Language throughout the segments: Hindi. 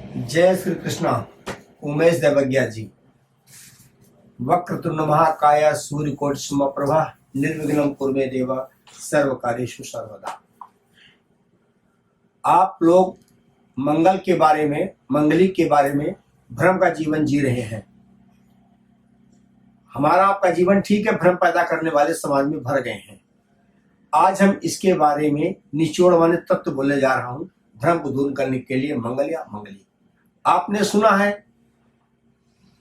जय श्री कृष्णा। उमेश देवज्ञा जी। वक्रतुंड महाकाय सूर्यकोटि समप्रभा निर्विघ्नं कुरु मे देव सर्व कार्येषु सर्वदा। आप लोग मंगल के बारे में, मंगलिक के बारे में भ्रम का जीवन जी रहे हैं। हमारा आपका जीवन ठीक है, भ्रम पैदा करने वाले समाज में भर गए हैं। आज हम इसके बारे में निचोड़ वाले तत्व बोलने जा रहा हूं, भ्रम को दूर करने के लिए मंगल या मंगली। आपने सुना है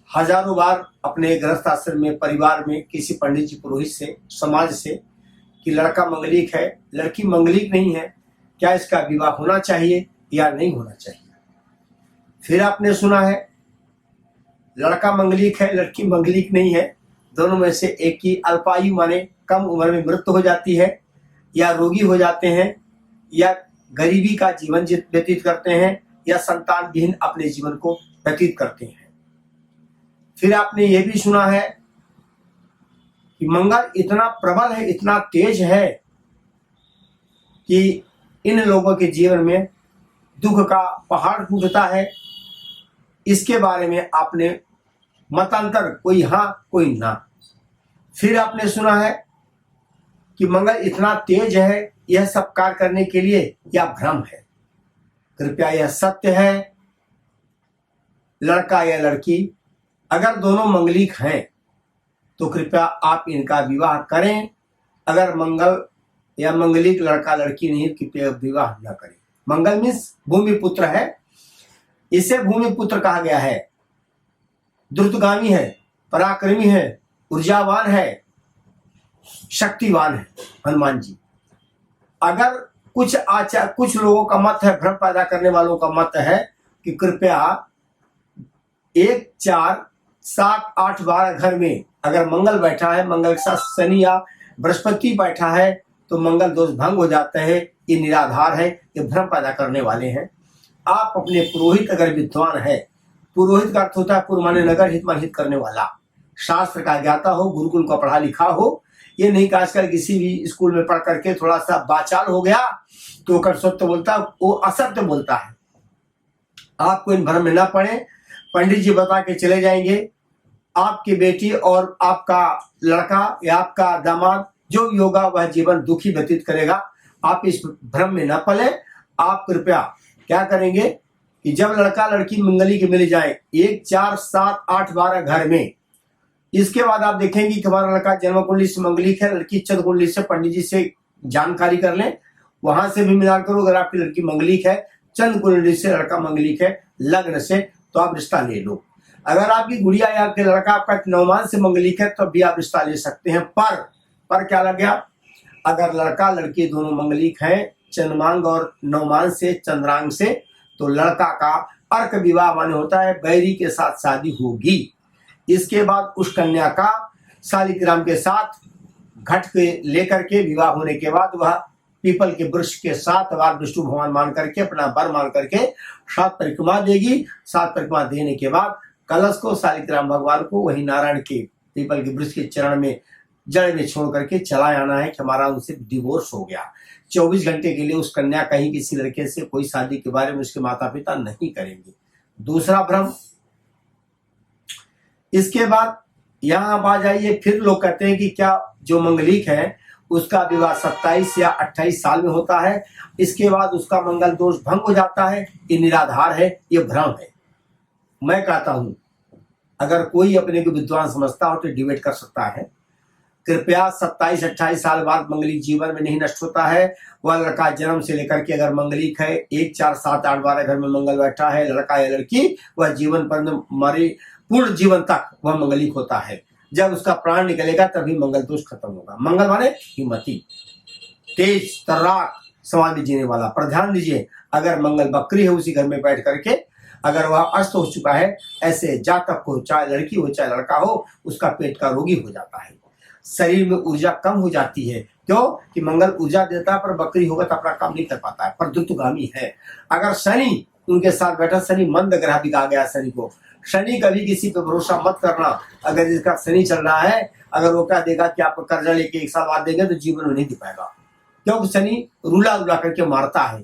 हजारों बार अपने गृहस्थ आश्रम में, परिवार में, किसी पंडित जी, पुरोहित से, समाज से कि लड़का मंगलिक है, लड़की मंगलिक नहीं है, क्या इसका विवाह होना चाहिए या नहीं होना चाहिए। फिर आपने सुना है लड़का मंगलिक है, लड़की मंगलिक नहीं है, दोनों में से एक की अल्पायु माने कम उम्र में मृत्यु हो जाती है, या रोगी हो जाते हैं, या गरीबी का जीवन व्यतीत करते हैं, या संतान विहीन अपने जीवन को व्यतीत करते हैं। फिर आपने ये भी सुना है कि मंगल इतना प्रबल है, इतना तेज है कि इन लोगों के जीवन में दुख का पहाड़ टूटता है। इसके बारे में आपने मतांतर, कोई हाँ कोई ना। फिर आपने सुना है कि मंगल इतना तेज है, यह सब कार्य करने के लिए यह भ्रम है। कृपया यह सत्य है, लड़का या लड़की अगर दोनों मंगलिक हैं तो कृपया आप इनका विवाह करें। अगर मंगल या मंगलिक लड़का लड़की नहीं, कृपया विवाह न करें। मंगल मीन्स भूमि पुत्र है, इसे भूमि पुत्र कहा गया है। द्रुतगामी है, पराक्रमी है, ऊर्जावान है, शक्तिवान है हनुमान जी। अगर कुछ लोगों का मत है, भ्रम पैदा करने वालों का मत है कि कृपया 1, 4, 7, 8, 12 घर में अगर मंगल बैठा है, मंगल के साथ शनि या बृहस्पति बैठा है तो मंगल दोष भंग हो जाता है। ये निराधार है, ये भ्रम पैदा करने वाले हैं। आप अपने पुरोहित अगर विद्वान है, पुरोहित का अर्थ होता है पूर्व माने नगर हित मन हित करने वाला, शास्त्र का ज्ञाता हो, गुरुकुल का पढ़ा लिखा हो। ये नहीं कि आजकल किसी भी स्कूल में पढ़ करके थोड़ा सा बाचाल हो गया तो कर सत्य बोलता, वो असत्य बोलता है। आपको इन भ्रम में ना पड़े। पंडित जी बता के चले जाएंगे, आपकी बेटी और आपका लड़का या आपका दामाद जो भी होगा वह जीवन दुखी व्यतीत करेगा। आप इस भ्रम में न पले। आप कृपया क्या करेंगे कि जब लड़का लड़की मंगली के मिल जाए 1, 4, 7, 8, 12 घर में, इसके बाद आप देखेंगे कि हमारा लड़का जन्म कुंडली से मंगलिक है, लड़की चंद्र कुंडली से पंडित जी से जानकारी कर लें, वहां से भी मिलान करो। अगर आपकी लड़की मंगलिक है, चंद्र कुंडली से लड़का मंगलिक है, लग्न से, तो आप रिश्ता ले लो। अगर आपकी गुड़िया या आपके लड़का आपका नवमान से मंगलिक है तो भी आप रिश्ता ले सकते हैं। पर क्या लग गया, अगर लड़का लड़की दोनों मंगलिक है, चंद्रमांग और नवमान से, चंद्रांग से, तो लड़का का अर्क विवाह माने होता है बैरी के साथ शादी होगी। इसके बाद उस कन्या का शालिग्राम के साथ घट के लेकर के विवाह होने के बाद वह पीपल के वृक्ष के 7 बार विष्णु भगवान मान करके, अपना वर मान करके 7 परिक्रमा देगी। 7 परिक्रमा देने के बाद कलश को शालिग्राम भगवान को वही नारायण के पीपल के वृक्ष के चरण में जड़ में छोड़ करके चला आना है कि हमारा उनसे डिवोर्स हो गया। 24 घंटे के लिए उस कन्या कहीं किसी लड़के से कोई शादी के बारे में उसके माता पिता नहीं करेंगे। दूसरा भ्रम। इसके बाद यहां आ जाइए, फिर लोग कहते हैं कि क्या जो मंगलिक है उसका विवाह 27 या 28 साल में होता है, इसके बाद उसका मंगल दोष भंग हो जाता है। ये निराधार है, ये भ्रम है। मैं कहता हूं अगर कोई अपने को विद्वान समझता हो तो डिबेट कर सकता है। कृपया 27-28 साल बाद मंगलिक जीवन में नहीं नष्ट होता है। वह लड़का जन्म से लेकर के अगर मंगलिक है, 1, 4, 7, 8, 12 घर में मंगल बैठा है, लड़का या लड़की, वह जीवन पर मरे पूर्ण जीवन तक वह मंगलिक होता है। जब उसका प्राण निकलेगा तभी मंगल दोष खत्म होगा। मंगल माने हिम्मती, तेज तर्राक, समाधि जीने वाला। पर ध्यान दीजिए, अगर मंगल बकरी है उसी घर में बैठ करके, अगर वह अस्त हो चुका है, ऐसे जातक को, चाहे लड़की हो चाहे लड़का हो, उसका पेट का रोगी हो जाता है। शरीर में ऊर्जा कम हो जाती है। क्यों कि मंगल ऊर्जा देता है, पर बकरी होगा तो अपना काम नहीं कर पाता है, पर द्रुतगामी है। अगर शनि उनके साथ बैठा, शनि मंद ग्रह भी कहा गया शनि को। शनि कभी किसी पे भरोसा मत करना। अगर जिसका शनि चल रहा है, अगर वो क्या देगा कि आप कर्जा लेके 1 साल बाद देंगे तो जीवन में नहीं दे पाएगा, क्योंकि शनि रूला करके मारता है।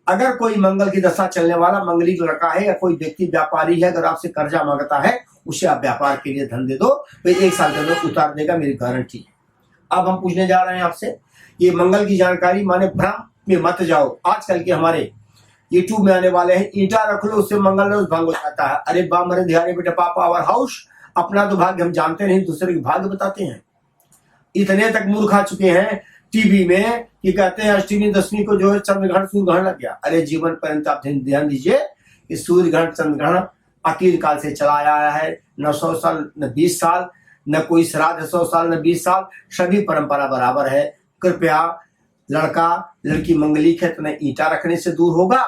अगर कोई मंगल की दशा चलने वाला मंगलिक लड़का है या कोई व्यक्ति व्यापारी है, अगर आपसे कर्जा मांगता है, उसे आप व्यापार के लिए धन दे दो, तो 1 साल के अंदर उतार देगा, मेरी गारंटी है। अब हम पूछने जा रहे हैं आपसे, ये मंगल की जानकारी, माने भ्रम में मत जाओ। आजकल के हमारे यूट्यूब में आने वाले हैं, ईंटा रख लो उससे मंगल रोज भंग हो जाता है। अरे बा मरे ध्यारे बेटा पापा आवर हाउस, अपना तो भाग्य हम जानते नहीं, दूसरे के भाग्य बताते हैं। इतने तक मूर्ख आ चुके हैं टीवी में कि कहते हैं अष्टमी दशमी को जो है चंद्र ग्रहण सूर्य ग्रहण लग गया। अरे जीवन पर्यंत आप ध्यान दीजिए कि सूर्य ग्रहण चंद्र ग्रहण अकील काल से चला आया है, न 100 साल न 20 साल, न कोई श्राद्ध 100 साल न 20 साल, सभी परंपरा बराबर है। कृपया लड़का लड़की मंगलिक है तो न ईंटा रखने से दूर होगा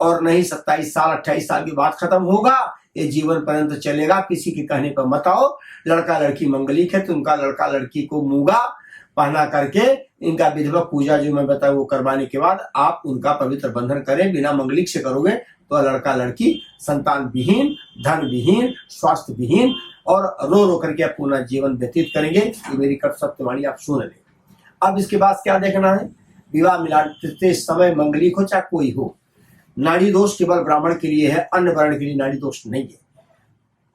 और न ही 27 साल 28 साल के बाद खत्म होगा, ये जीवन पर्यंत चलेगा। किसी के कहने पर मत आओ। लड़का लड़की मंगलिक है तो उनका लड़का लड़की को मूंगा पहना करके इनका विधवा पूजा जो मैं बताऊं वो करवाने के बाद आप उनका पवित्र बंधन करें। बिना मंगलिक से करोगे तो लड़का लड़की संतान विहीन, धन विहीन, स्वास्थ्य विहीन और रो रो करके आप पूरा जीवन व्यतीत करेंगे। ये मेरी कट सत्यवाणी आप सुन लें। अब इसके बाद क्या देखना है, विवाह मिलाते समय मंगलिक हो चाहे कोई हो, नाड़ी दोष केवल ब्राह्मण के लिए है, अन्य वर्ण के लिए नाड़ी दोष नहीं है।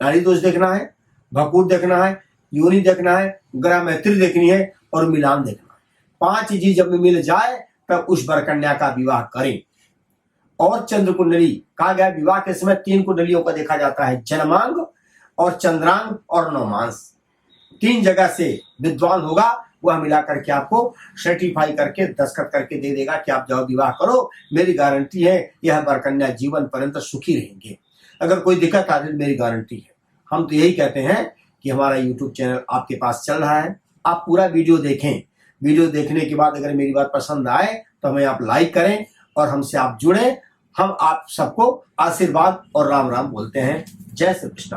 नाड़ी दोष देखना है, भकूट देखना है, योनि देखना है, ग्रह मैत्री देखनी है और मिलान देखना है। 5 चीज जब मिल जाए तब उस वर कन्या का विवाह करें। और चंद्र कुंडली कहा गया, विवाह के समय 3 कुंडलियों का देखा जाता है, जन्मांग और चंद्रांग और नवमांस। 3 जगह से विद्वान होगा, वह मिला करके आपको सर्टिफाई करके दस्तखत करके दे देगा कि आप जाओ विवाह करो। मेरी गारंटी है यह वर कन्या जीवन पर्यंत सुखी रहेंगे। अगर कोई दिक्कत आ जाए मेरी गारंटी है। हम तो यही कहते हैं कि हमारा यूट्यूब चैनल आपके पास चल रहा है, आप पूरा वीडियो देखें। वीडियो देखने के बाद अगर मेरी बात पसंद आए तो हमें आप लाइक करें और हमसे आप जुड़ें। हम आप सबको आशीर्वाद और राम राम बोलते हैं। जय श्री कृष्ण।